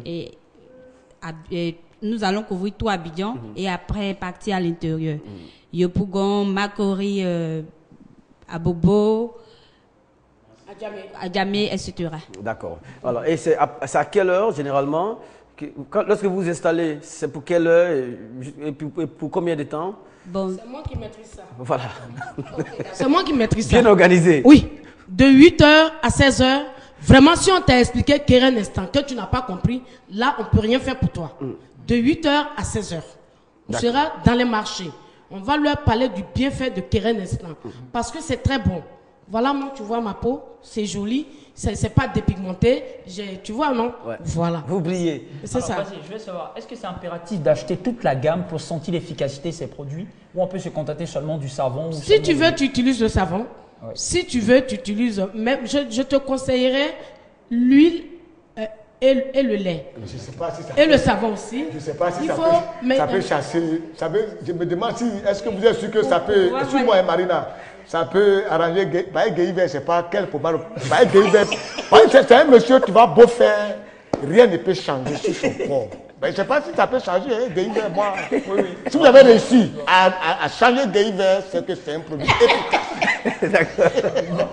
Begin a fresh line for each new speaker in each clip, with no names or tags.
et nous allons couvrir tout Abidjan et après partir à l'intérieur. Yopougon, Makori, Abobo, Adjamé, etc.
D'accord. Alors, et c'est à quelle heure généralement lorsque vous vous installez, c'est pour quelle heure et pour combien de temps?
Bon.
C'est moi qui maîtrise ça.
Voilà.
C'est moi qui maîtrise ça.
Bien organisé.
Oui. De 8h à 16h, vraiment, si on t'a expliqué qu'un instant, que tu n'as pas compris, là, on ne peut rien faire pour toi. De 8h à 16h. On sera dans les marchés. On va leur parler du bienfait de Keren Instant. Parce que c'est très bon. Voilà, moi, tu vois ma peau, c'est joli. C'est pas dépigmenté. Tu vois, non?
Ouais.
Voilà.
Vous oubliez.
C'est ça.
Je veux savoir, est-ce que c'est impératif d'acheter toute la gamme pour sentir l'efficacité de ces produits ou on peut se contenter seulement du savon ou
Si tu veux, tu utilises le savon.
Ouais.
Si tu veux, tu utilises... Même, je te conseillerais l'huile et le lait.
Je sais pas si ça
et le savon aussi.
Je ne sais pas si
ça
peut chasser. Je me demande si, est-ce que vous êtes sûr que ça peut, excuse-moi Marina, ça peut arranger, Guéhiver, je ne sais pas quel problème. C'est un monsieur, tu vas beau faire, rien ne peut changer sur son corps. Je ne sais pas si ça peut changer, hein, Guéhiver, moi. Si vous avez réussi à changer Guéhiver, c'est que c'est un produit efficace.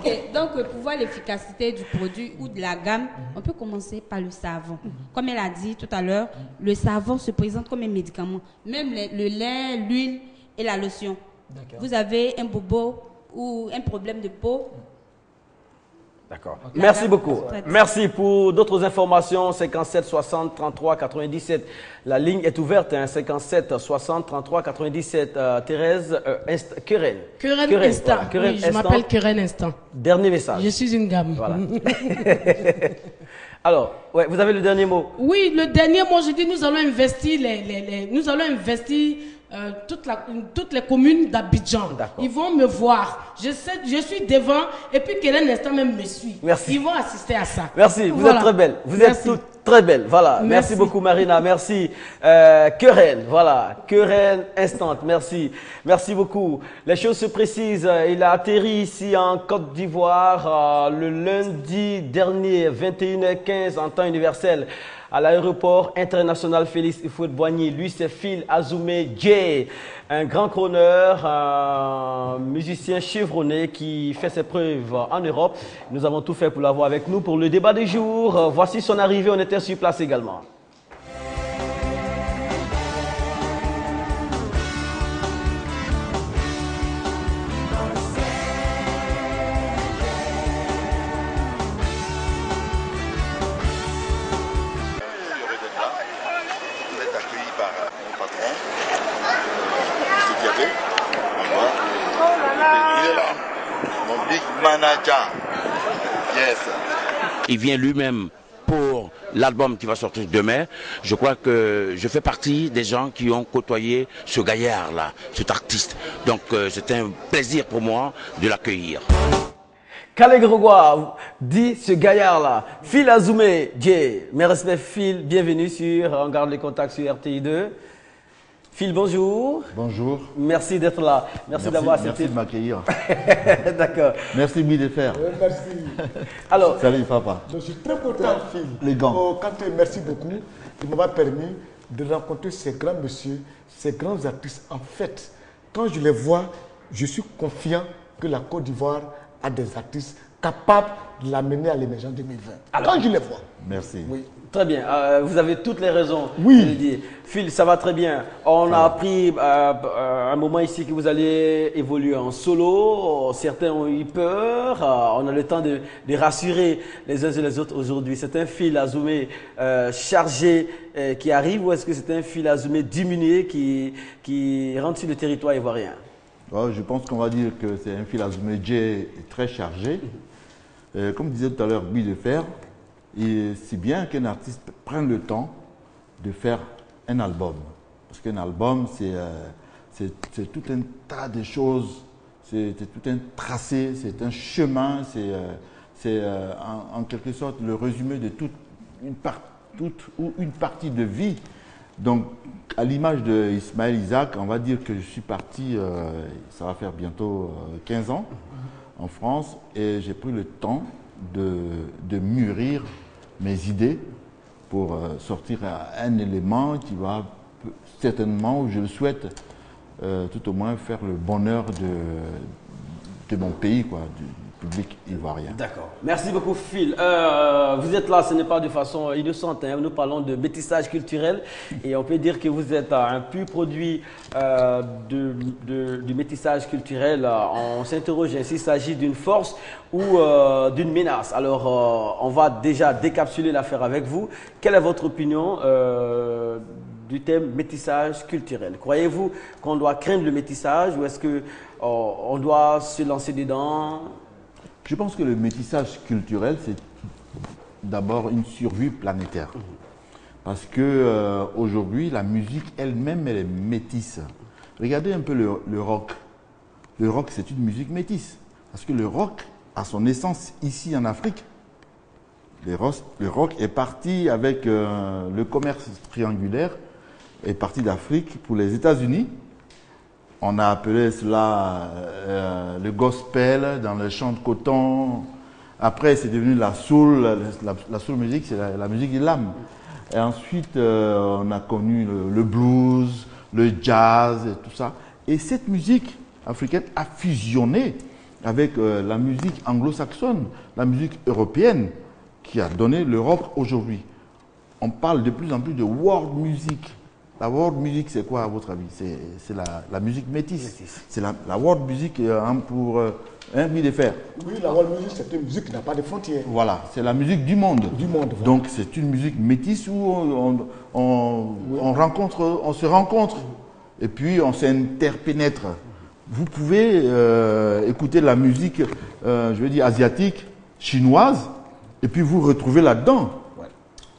Okay. Donc, pour voir l'efficacité du produit ou de la gamme, on peut commencer par le savon. Comme elle a dit tout à l'heure, le savon se présente comme un médicament. Même le lait, l'huile et la lotion. Vous avez un bobo ou un problème de peau.
D'accord. Merci beaucoup. Merci pour d'autres informations. 57 60 33 97. La ligne est ouverte. 57 60 33 97. Thérèse Keren.
Keren Instant.
Voilà.
Oui, je m'appelle Keren Instant.
Dernier message.
Je suis une gamme.
Voilà. Alors, ouais, vous avez le dernier mot.
Oui, le dernier mot, je dis nous allons investir toutes les communes d'Abidjan. Ils vont me voir. Je suis devant et puis Keren Instant même me suit.
Merci.
Ils vont assister à ça.
Merci, vous êtes très belle. Vous êtes toutes très belles. Voilà. Merci beaucoup Marina. Merci. Keren, voilà. Keren Instant. Merci. Merci beaucoup. Les choses se précisent. Il a atterri ici en Côte d'Ivoire le lundi dernier, 21h15 en temps universel. À l'aéroport international Félix Houphouët-Boigny. Lui, c'est Phil Azoumé J, un grand chroneur, un musicien chevronné qui fait ses preuves en Europe. Nous avons tout fait pour l'avoir avec nous pour le débat du jour. Voici son arrivée, on était sur place également.
Il vient lui-même pour l'album qui va sortir demain. Je crois que je fais partie des gens qui ont côtoyé ce gaillard-là, cet artiste. Donc c'est un plaisir pour moi de l'accueillir.
Calais Grégoire dit ce gaillard-là, Phil Azoumé J. Mes respects Phil, bienvenue sur On garde les contacts sur RTI2. Phil, bonjour.
Bonjour.
Merci d'être là. Merci d'avoir accepté.
Merci de m'accueillir.
D'accord.
Merci de faire.
Merci.
Alors, salut papa.
Je suis très content, Phil.
Les gants.
Merci beaucoup. Il m'a permis de rencontrer ces grands messieurs, ces grands artistes. En fait, quand je les vois, je suis confiant que la Côte d'Ivoire a des artistes capables de l'amener à l'émergence 2020. Alors, quand je les vois.
Merci.
Oui.
Très bien, vous avez toutes les raisons.
Oui.
Phil, ça va très bien. On a appris un moment ici que vous allez évoluer en solo. Certains ont eu peur. On a le temps de rassurer les uns et les autres aujourd'hui. C'est un Phil Azoumé chargé qui arrive ou est-ce que c'est un Phil Azoumé diminué qui rentre sur le territoire ivoirien?
Je pense qu'on va dire que c'est un Phil Azoumé J très chargé. Comme disait tout à l'heure Guy de Fer, et si bien qu'un artiste prenne le temps de faire un album. Parce qu'un album, c'est tout un tas de choses, c'est tout un tracé, c'est un chemin, c'est en quelque sorte le résumé de toute une partie de vie. Donc, à l'image de Ismaël Isaac, on va dire que je suis parti, ça va faire bientôt 15 ans en France, et j'ai pris le temps de mûrir mes idées pour sortir un élément qui va certainement, je le souhaite, tout au moins faire le bonheur de mon pays, quoi, du public ivoirien.
D'accord. Merci beaucoup, Phil. Vous êtes là, ce n'est pas de façon innocente. Hein. Nous parlons de métissage culturel et on peut dire que vous êtes un pur produit du métissage culturel. On s'interroge s'il s'agit d'une force ou d'une menace. Alors, on va déjà décapsuler l'affaire avec vous. Quelle est votre opinion du thème métissage culturel? Croyez-vous qu'on doit craindre le métissage ou est-ce qu'on doit se lancer dedans?
Je pense que le métissage culturel, c'est d'abord une survie planétaire. Parce que aujourd'hui, la musique elle-même, elle est métisse. Regardez un peu le rock. Le rock, c'est une musique métisse. Parce que le rock, à son essence, ici en Afrique, le rock est parti avec le commerce triangulaire, est parti d'Afrique pour les États-Unis. On a appelé cela le gospel dans le champ de coton. Après, c'est devenu la soul. La soul music, c'est la musique de l'âme. Et ensuite, on a connu le blues, le jazz et tout ça. Et cette musique africaine a fusionné avec la musique anglo-saxonne, la musique européenne, qui a donné l'Europe aujourd'hui. On parle de plus en plus de world music. La world music, c'est quoi à votre avis? C'est la musique métisse. C'est la world music pour un billet de fer.
Oui, la world music, c'est une musique qui n'a pas de frontières.
Voilà, c'est la musique du monde.
Du monde, voilà.
Donc c'est une musique métisse où on se rencontre et puis on s'interpénètre. Vous pouvez écouter la musique, je veux dire, asiatique, chinoise, et puis vous retrouvez là-dedans.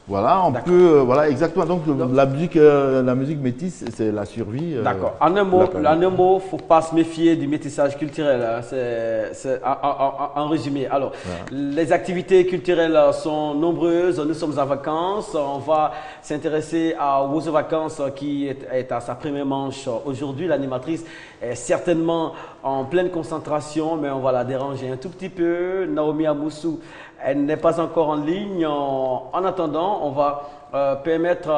Voilà, on peut, voilà, exactement. Donc la musique métisse, c'est la survie.
D'accord. En un mot, il ne faut pas se méfier du métissage culturel. Hein. C'est en résumé. Alors, les activités culturelles sont nombreuses. Nous sommes en vacances. On va s'intéresser à Wozo Vacances qui est à sa première manche aujourd'hui. L'animatrice est certainement en pleine concentration, mais on va la déranger un tout petit peu. Naomi Amoussou, elle n'est pas encore en ligne. En attendant, on va permettre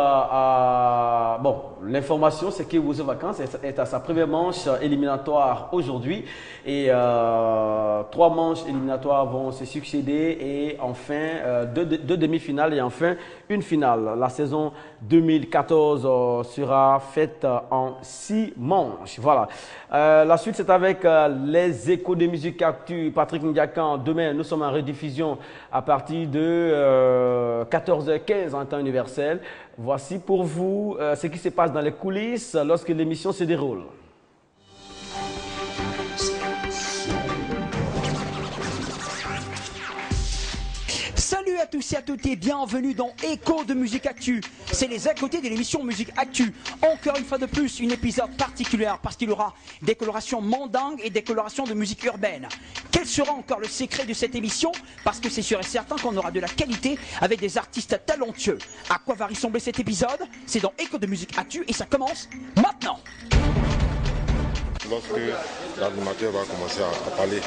bon, l'information, c'est que Wozo Vacances est à sa première manche éliminatoire aujourd'hui. Et 3 manches éliminatoires vont se succéder. Et enfin, 2 demi-finales et enfin une finale. La saison 2014 sera faite en 6 manches. Voilà. La suite, c'est avec les échos de musique actu. Patrick Ndiakan, demain, nous sommes en rediffusion à partir de 14h15 en temps universel. Voici pour vous ce qui se passe dans les coulisses lorsque l'émission se déroule.
Salut à tous et à toutes et bienvenue dans Écho de Musique Actu. C'est les à côté de l'émission Musique Actu. Encore une fois de plus, une épisode particulière parce qu'il y aura des colorations mandingues et des colorations de musique urbaine. Quel sera encore le secret de cette émission? Parce que c'est sûr et certain qu'on aura de la qualité avec des artistes talentueux. À quoi va ressembler cet épisode? C'est dans Écho de Musique Actu et ça commence maintenant.
Lorsque l'animateur va commencer à parler,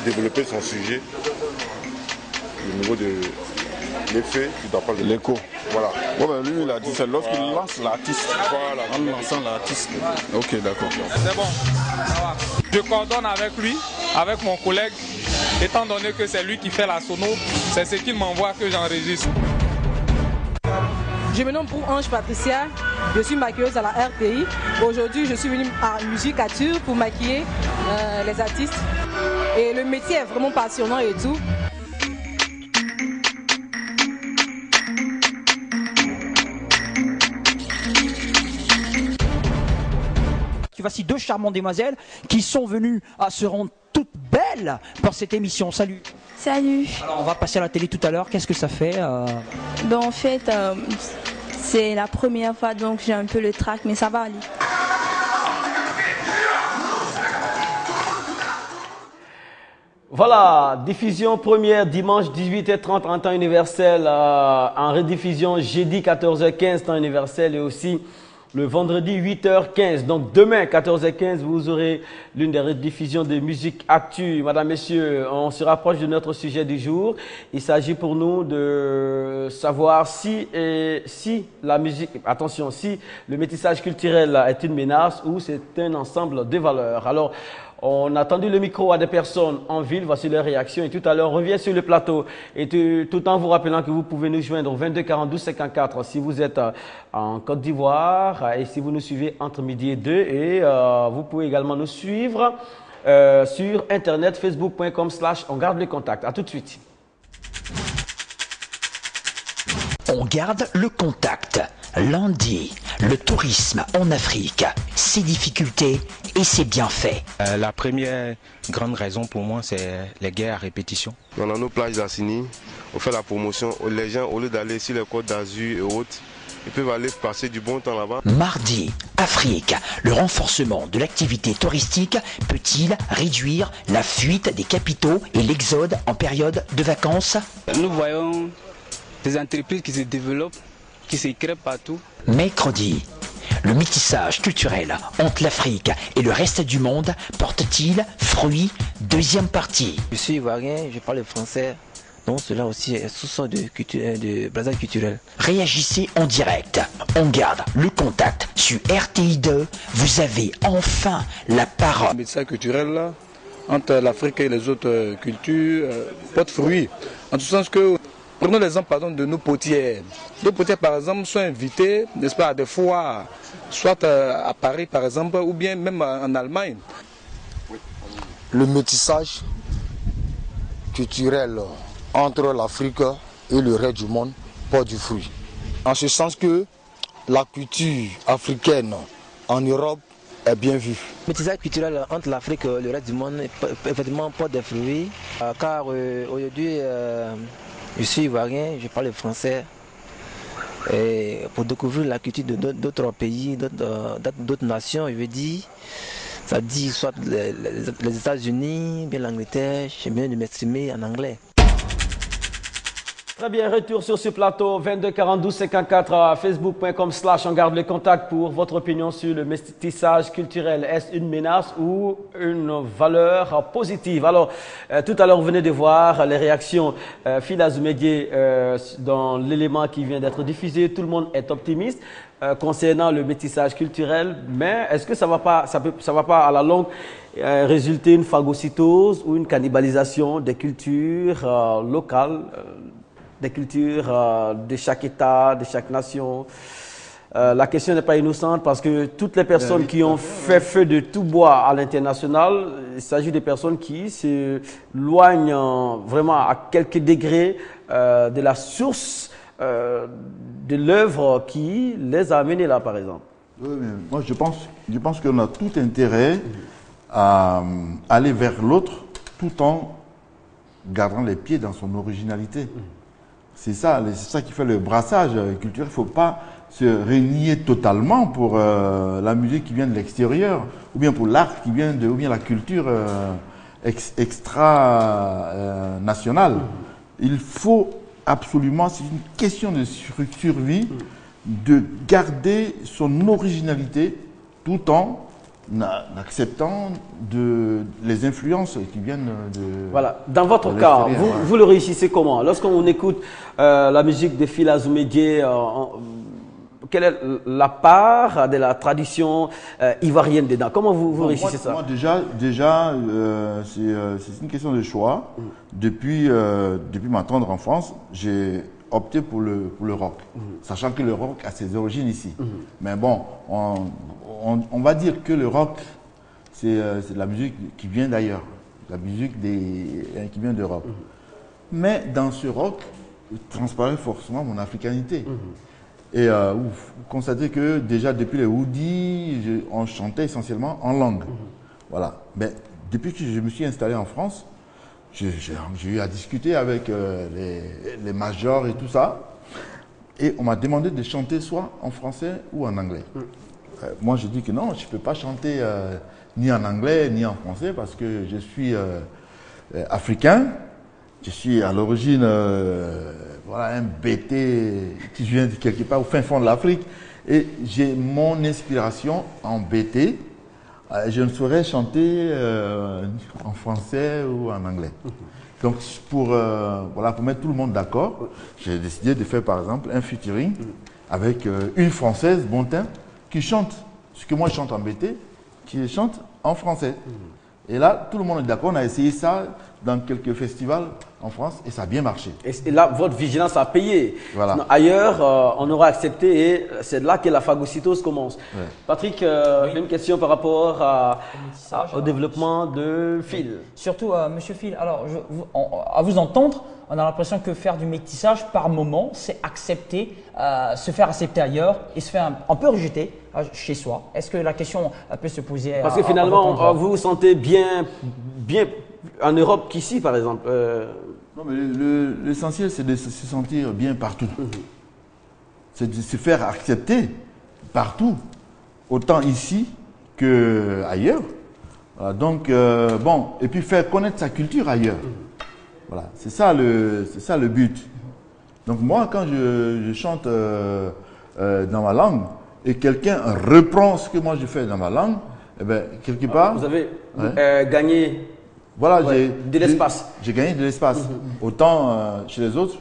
développer son sujet, au niveau de l'effet, tu dois parler de l'écho. Voilà.
Bon, ben lui, il a dit c'est lorsqu'il lance l'artiste.
Voilà.
En lançant l'artiste. Ok, d'accord.
C'est bon. Je coordonne avec lui, avec mon collègue, étant donné que c'est lui qui fait la sono, c'est ce qu'il m'envoie que j'enregistre.
Je me nomme pour Ange Patricia, je suis maquilleuse à la RTI. Aujourd'hui, je suis venue à Musique Actu pour maquiller les artistes. Et le métier est vraiment passionnant et tout.
Voici 2 charmantes demoiselles qui sont venues se rendre toutes belles pour cette émission. Salut.
Salut.
Alors on va passer à la télé tout à l'heure. Qu'est-ce que ça fait
Ben, en fait, c'est la première fois, donc j'ai un peu le trac, mais ça va aller.
Voilà, diffusion première dimanche 18h30 en temps universel, en rediffusion jeudi 14h15 temps universel et aussi le vendredi 8h15. Donc demain 14h15, vous aurez l'une des rediffusions de Musique Actu. Madame, Messieurs, on se rapproche de notre sujet du jour. Il s'agit pour nous de savoir si la musique, attention, si le métissage culturel est une menace ou c'est un ensemble de valeurs. Alors, on a tendu le micro à des personnes en ville, voici leurs réactions et tout à l'heure on revient sur le plateau et tout en vous rappelant que vous pouvez nous joindre au 22 42 54 si vous êtes en Côte d'Ivoire et si vous nous suivez entre midi et 2 et vous pouvez également nous suivre sur internet facebook.com/on garde le contact. À tout de suite.
On garde le contact. Lundi, le tourisme en Afrique, ses difficultés et ses bienfaits.
La première grande raison pour moi, c'est les guerres à répétition.
On a nos plages d'Assini, on fait la promotion. Les gens, au lieu d'aller sur les côtes d'Azur et autres, ils peuvent aller passer du bon temps là-bas.
Mardi, Afrique, le renforcement de l'activité touristique peut-il réduire la fuite des capitaux et l'exode en période de vacances?
Nous voyons des entreprises qui se développent, qui se créent partout.
Mercredi, le métissage culturel entre l'Afrique et le reste du monde porte-t-il fruit? Deuxième partie.
Je suis ivoirien, je parle français, donc cela aussi est source de brassage culturel.
Réagissez en direct. On garde le contact sur RTI2. Vous avez enfin la parole.
Le métissage culturel là, entre l'Afrique et les autres cultures porte fruit. En tout sens que prenons l'exemple de nos potières. Nos potières, par exemple, sont invités, n'est-ce pas, à des foires, soit à Paris, par exemple, ou bien même en Allemagne.
Le métissage culturel entre l'Afrique et le reste du monde porte du fruit. En ce sens que la culture africaine en Europe est bien vue.
Le métissage culturel entre l'Afrique et le reste du monde, effectivement, porte des fruits, car aujourd'hui, je suis ivoirien, je parle français. Et pour découvrir la culture d'autres pays, d'autres nations, je veux dire, ça dit soit les États-Unis, bien l'Angleterre, j'aime bien de m'exprimer en anglais.
Très bien, retour sur ce plateau, 22 42 54, facebook.com/on garde le contact pour votre opinion sur le métissage culturel. Est-ce une menace ou une valeur positive? Alors, tout à l'heure, vous venez de voir les réactions Fila Zoumédié dans l'élément qui vient d'être diffusé. Tout le monde est optimiste concernant le métissage culturel, mais est-ce que ça va pas à la longue résulter une phagocytose ou une cannibalisation des cultures locales, des cultures de chaque État, de chaque nation? La question n'est pas innocente parce que toutes les personnes qui ont fait feu de tout bois à l'international, il s'agit de personnes qui s'éloignent vraiment à quelques degrés de la source de l'œuvre qui les a amenés là, par exemple.
Oui, mais moi je pense qu'on a tout intérêt à aller vers l'autre tout en gardant les pieds dans son originalité. C'est ça qui fait le brassage culturel. Il ne faut pas se renier totalement pour la musique qui vient de l'extérieur, ou bien pour l'art qui vient ou bien la culture extra-nationale. Il faut absolument, c'est une question de survie, de garder son originalité tout en acceptant les influences qui viennent de...
Voilà. Dans votre cas, vous le réussissez comment? Lorsqu'on écoute la musique de Fila Zoumédié, quelle est la part de la tradition ivoirienne dedans? Comment vous réussissez ça?
Moi, déjà c'est une question de choix. Depuis ma tendre enfance, j'ai opté pour le rock, sachant que le rock a ses origines ici. Mais bon, on va dire que le rock, c'est de la musique qui vient d'ailleurs, la musique qui vient d'Europe. Mais dans ce rock, transparaît forcément mon africanité. Et vous constatez que déjà depuis les Woody, on chantait essentiellement en langue. Voilà. Mais depuis que je me suis installé en France, j'ai eu à discuter avec les majors et tout ça. Et on m'a demandé de chanter soit en français ou en anglais. Moi, j'ai dit que non, je ne peux pas chanter ni en anglais ni en français parce que je suis africain. Je suis à l'origine un BT qui vient de quelque part au fin fond de l'Afrique. Et j'ai mon inspiration en BT. Je ne saurais chanter en français ou en anglais. Donc, pour mettre tout le monde d'accord, j'ai décidé de faire par exemple un featuring avec une Française, Bontin, qui chante ce que moi je chante en BT, qui chante en français. Et là, tout le monde est d'accord. On a essayé ça dans quelques festivals en France et ça a bien marché.
Et là, votre vigilance a payé.
Voilà.
Sinon, ailleurs, on aura accepté et c'est là que la phagocytose commence.
Ouais.
Patrick, une question par rapport au développement de Phil.
Surtout, Monsieur Phil, alors, à vous entendre, on a l'impression que faire du métissage par moment, c'est accepter, se faire accepter ailleurs et se faire un peu rejeter chez soi. Est-ce que la question peut se poser
Parce que finalement, vous vous sentez bien en Europe qu'ici, par exemple.
Non, mais l'essentiel, c'est de se sentir bien partout. C'est de se faire accepter partout, autant ici qu'ailleurs. Voilà, donc, bon, et puis faire connaître sa culture ailleurs. Voilà, c'est ça le but. Donc moi, quand je chante dans ma langue et quelqu'un reprend ce que moi je fais dans ma langue, eh ben, quelque part...
Vous avez gagné
de
l'espace.
J'ai gagné de l'espace, autant chez les autres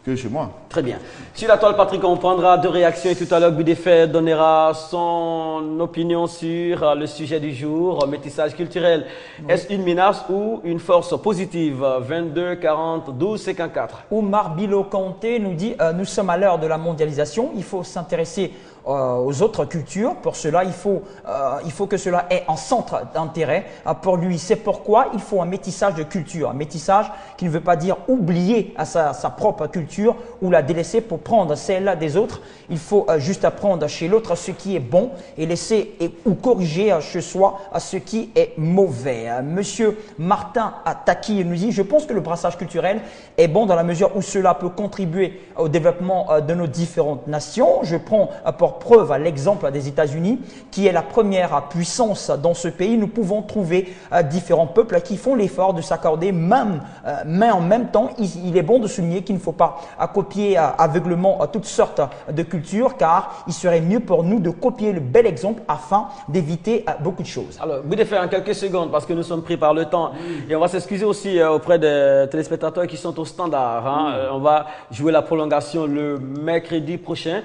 que chez moi.
Très bien. Sur la toile, Patrick, on prendra 2 réactions et tout à l'heure, Boudefait donnera son opinion sur le sujet du jour, métissage culturel. Oui. Est-ce une menace ou une force positive? 22 40 12 54.
Oumar Bilo Kanté nous dit nous sommes à l'heure de la mondialisation, il faut s'intéresser aux autres cultures. Pour cela, il faut que cela ait un centre d'intérêt pour lui. C'est pourquoi il faut un métissage de culture. Un métissage qui ne veut pas dire oublier sa propre culture ou la délaisser pour prendre celle des autres. Il faut juste apprendre chez l'autre ce qui est bon et laisser ou corriger chez soi ce qui est mauvais. Monsieur Martin Ataki nous dit « Je pense que le brassage culturel est bon dans la mesure où cela peut contribuer au développement de nos différentes nations. Je prends pour preuve l'exemple des États-Unis, qui est la première puissance dans ce pays. Nous pouvons trouver différents peuples qui font l'effort de s'accorder mais en même temps, il est bon de souligner qu'il ne faut pas copier aveuglement toutes sortes de cultures, car il serait mieux pour nous de copier le bel exemple afin d'éviter beaucoup de choses.
Alors, Boudefait, en quelques secondes, parce que nous sommes pris par le temps, et on va s'excuser aussi auprès des téléspectateurs qui sont au standard. Hein. On va jouer la prolongation le mercredi prochain.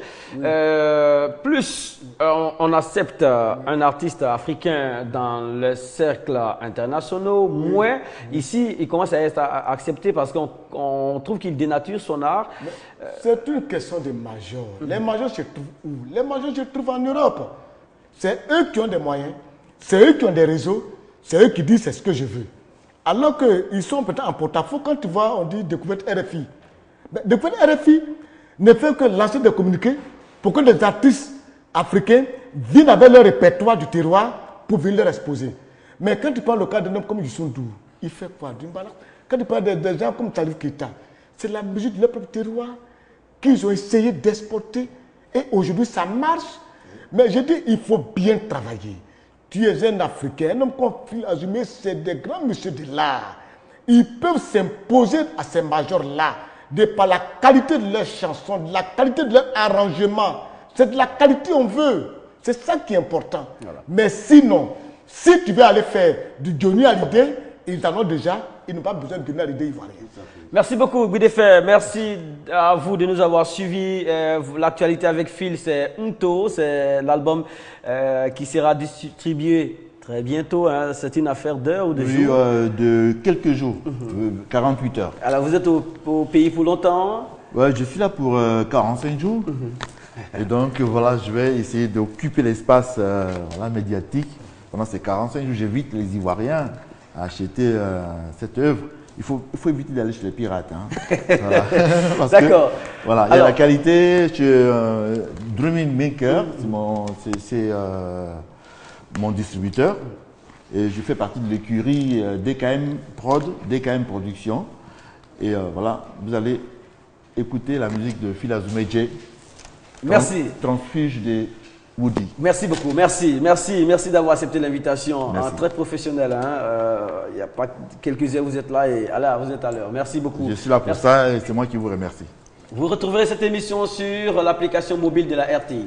Plus on accepte un artiste africain dans les cercles internationaux, moins ici il commence à être accepté parce qu'on trouve qu'il dénature son art.
C'est une question de majors. Les majors se trouvent où? Les majors se trouvent en Europe. C'est eux qui ont des moyens, c'est eux qui ont des réseaux, c'est eux qui disent c'est ce que je veux. Alors qu'ils sont peut-être en porte-à-faux. Quand tu vois, on dit découverte RFI. Découverte RFI ne fait que lancer des communiqués pour que les artistes africains viennent avec leur répertoire du terroir pour venir leur exposer. Mais quand tu parles le cas d'un homme comme Youssou N'Dour, il fait quoi? Quand tu parles des gens comme Salif Keita, c'est la musique de leur propre terroir qu'ils ont essayé d'exporter et aujourd'hui ça marche. Mais je dis, il faut bien travailler. Tu es un Africain, un homme comme Phil Azumé, c'est des grands messieurs de l'art. Ils peuvent s'imposer à ces majors-là de par la qualité de leurs chansons, de la qualité de leur arrangement. C'est de la qualité qu'on veut. C'est ça qui est important. Voilà. Mais sinon, si tu veux aller faire du Johnny Hallyday, ils en ont déjà, ils n'ont pas besoin de Johnny Hallyday ivoirien.
Merci beaucoup, Boudefait. Merci à vous de nous avoir suivis. L'actualité avec Phil, c'est Unto, c'est l'album qui sera distribué très bientôt. Hein. C'est une affaire d'heures ou de jours?
De quelques jours, 48 heures.
Alors, vous êtes au pays pour longtemps?
Ouais, je suis là pour 45 jours. Et donc, voilà, je vais essayer d'occuper l'espace médiatique. Pendant ces 45 jours, j'invite les Ivoiriens à acheter cette œuvre. Il faut éviter d'aller chez les pirates. Hein. Voilà. D'accord. Voilà, il y a la qualité chez Dreaming Maker, c'est mon distributeur. Et je fais partie de l'écurie DKM Prod, DKM Production. Et voilà, vous allez écouter la musique de Phil Azumé J.
Merci.
Transfuge de Woody.
Merci beaucoup, merci d'avoir accepté l'invitation. Très professionnel. Il n'y a pas quelques heures, vous êtes là et vous êtes à l'heure. Merci beaucoup.
Je suis là pour ça et c'est moi qui vous remercie.
Vous retrouverez cette émission sur l'application mobile de la RTI.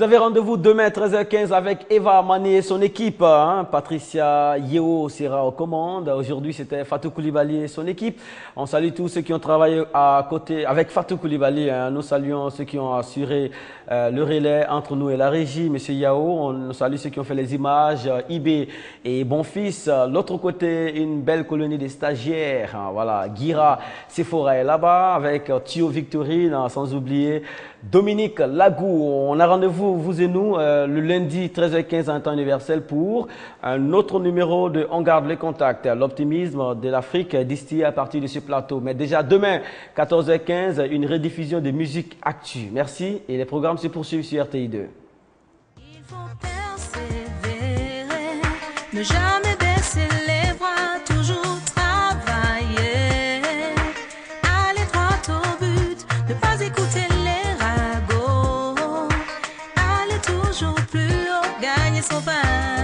vous avez rendez-vous demain 13h15 avec Eva Mané et son équipe. Hein. Patricia Yeo sera aux commandes. Aujourd'hui, c'était Fatou Koulibaly et son équipe. On salue tous ceux qui ont travaillé à côté avec Fatou Koulibaly. Hein. Nous saluons ceux qui ont assuré le relais entre nous et la régie, Monsieur Yao. On salue ceux qui ont fait les images, Ibé et Bonfils. L'autre côté, une belle colonie des stagiaires. Hein. Voilà, Gira Sephora est là-bas avec Thio Victorine, sans oublier Dominique Lagou. On a rendez-vous, vous et nous, le lundi 13h15 en temps universel pour un autre numéro de On garde les contacts, l'optimisme de l'Afrique distillé à partir de ce plateau. Mais déjà demain, 14h15, une rediffusion de Musique Actu. Merci et les programmes se poursuivent sur RTI 2.
Il faut persévérer, ne jamais baisser les bras, toujours travailler, aller droit au but, ne pas écouter les ragots, aller toujours plus haut, gagner son pain.